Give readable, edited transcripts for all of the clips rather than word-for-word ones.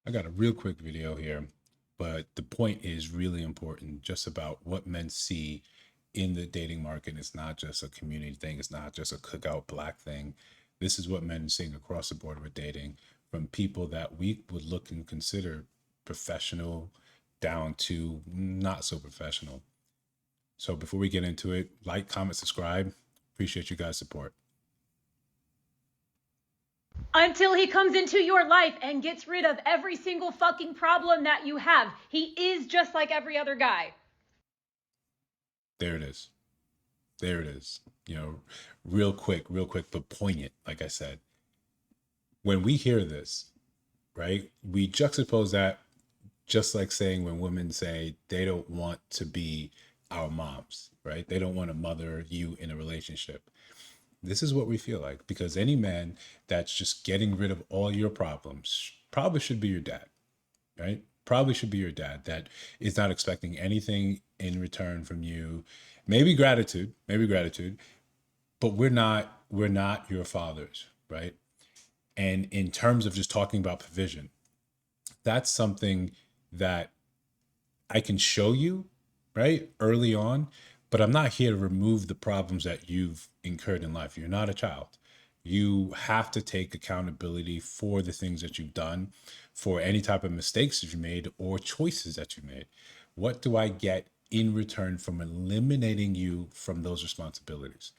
I got a real quick video here, but the point is really important just about what men see in the dating market. It's not just a community thing, it's not just a cookout black thing. This is what men are seeing across the board with dating from people that we would look and consider professional down to not so professional. So before we get into it, like, comment, subscribe. Appreciate you guys' support. Until he comes into your life and gets rid of every single fucking problem that you have. He is just like every other guy. There it is. There it is. Real quick, but poignant, like I said. When we hear this, right, we juxtapose that just like saying when women say they don't want to be our moms, right? They don't want to mother you in a relationship. This is what we feel like because any man that's just getting rid of all your problems probably should be your dad, right? Probably should be your dad that is not expecting anything in return from you. Maybe gratitude, but we're not your fathers, right? And in terms of just talking about provision, that's something that I can show you, right, early on, but I'm not here to remove the problems that you've incurred in life. You're not a child. You have to take accountability for the things that you've done, for any type of mistakes that you made or choices that you made. What do I get in return from eliminating you from those responsibilities?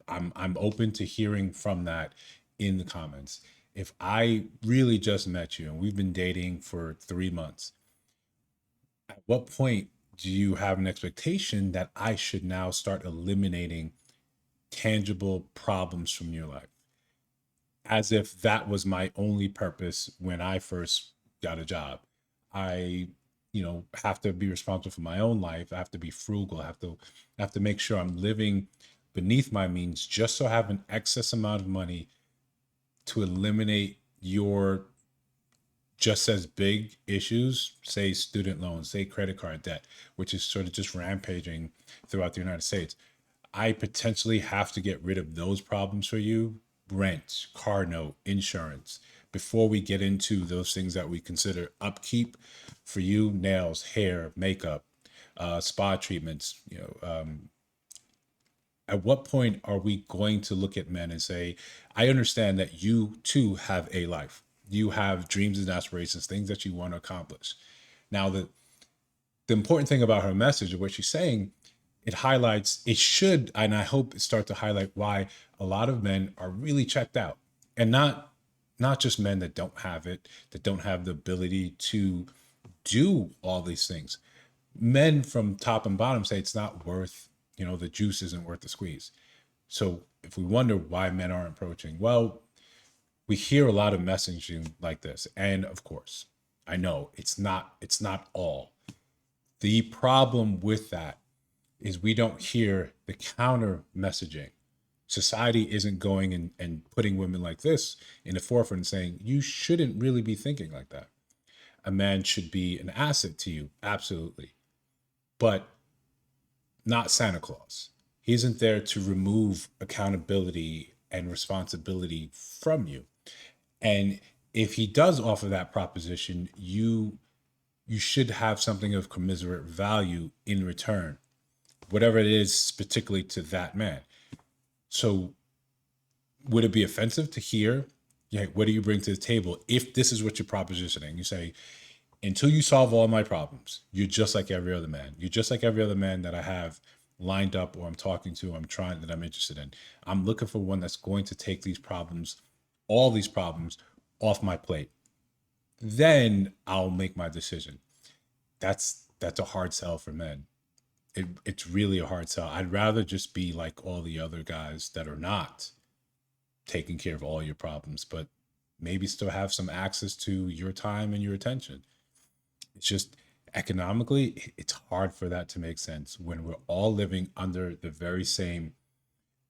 I'm open to hearing from that in the comments. If I really just met you and we've been dating for 3 months, at what point do you have an expectation that I should now start eliminating tangible problems from your life? As if that was my only purpose when I first got a job. I, have to be responsible for my own life. I have to be frugal. I have to make sure I'm living beneath my means just so I have an excess amount of money to eliminate your just as big issues, say student loans, say credit card debt, which is sort of just rampaging throughout the United States. I potentially have to get rid of those problems for you: rent, car note, insurance, before we get into those things that we consider upkeep for you: nails, hair, makeup, spa treatments. At what point are we going to look at men and say, I understand that you too have a life. You have dreams and aspirations, things that you want to accomplish. Now, the important thing about her message of what she's saying, it highlights, it should, and I hope it start to highlight why a lot of men are really checked out. And not just men that don't have it, that don't have the ability to do all these things. Men from top and bottom say it's not worth, the juice isn't worth the squeeze. So if we wonder why men aren't approaching, well, we hear a lot of messaging like this. And of course, I know it's not all. The problem with that is we don't hear the counter messaging. Society isn't going and putting women like this in the forefront and saying, you shouldn't really be thinking like that. A man should be an asset to you, absolutely, but not Santa Claus. He isn't there to remove accountability and responsibility from you. And if he does offer that proposition, you should have something of commiserate value in return, whatever it is, particularly to that man. So would it be offensive to hear, yeah, what do you bring to the table if this is what you're propositioning? You say, until you solve all my problems, you're just like every other man. You're just like every other man that I have lined up or I'm talking to, that I'm interested in. I'm looking for one that's going to take these problems, all these problems, off my plate. Then I'll make my decision. That's a hard sell for men. It's really a hard sell. I'd rather just be like all the other guys that are not taking care of all your problems, but maybe still have some access to your time and your attention. It's just economically, it's hard for that to make sense when we're all living under the very same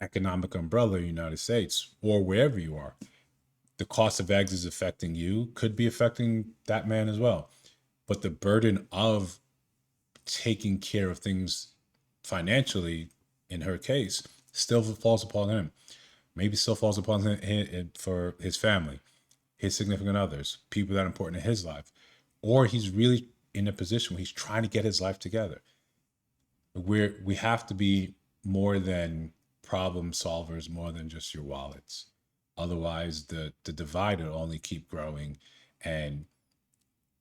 economic umbrella in the United States or wherever you are. The cost of eggs is affecting you, could be affecting that man as well. But the burden of taking care of things financially, in her case, still falls upon him. Maybe still falls upon him for his family, his significant others, people that are important in his life, or he's really in a position where he's trying to get his life together. We have to be more than problem solvers, more than just your wallets. Otherwise, the divide will only keep growing, and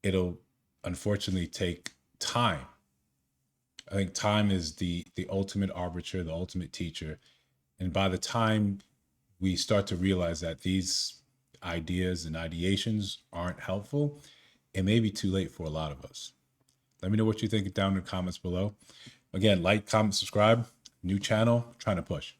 it'll unfortunately take time. I think time is the ultimate arbiter, the ultimate teacher. And by the time we start to realize that these ideas and ideations aren't helpful, it may be too late for a lot of us. Let me know what you think down in the comments below. Again, like, comment, subscribe. New channel, trying to push.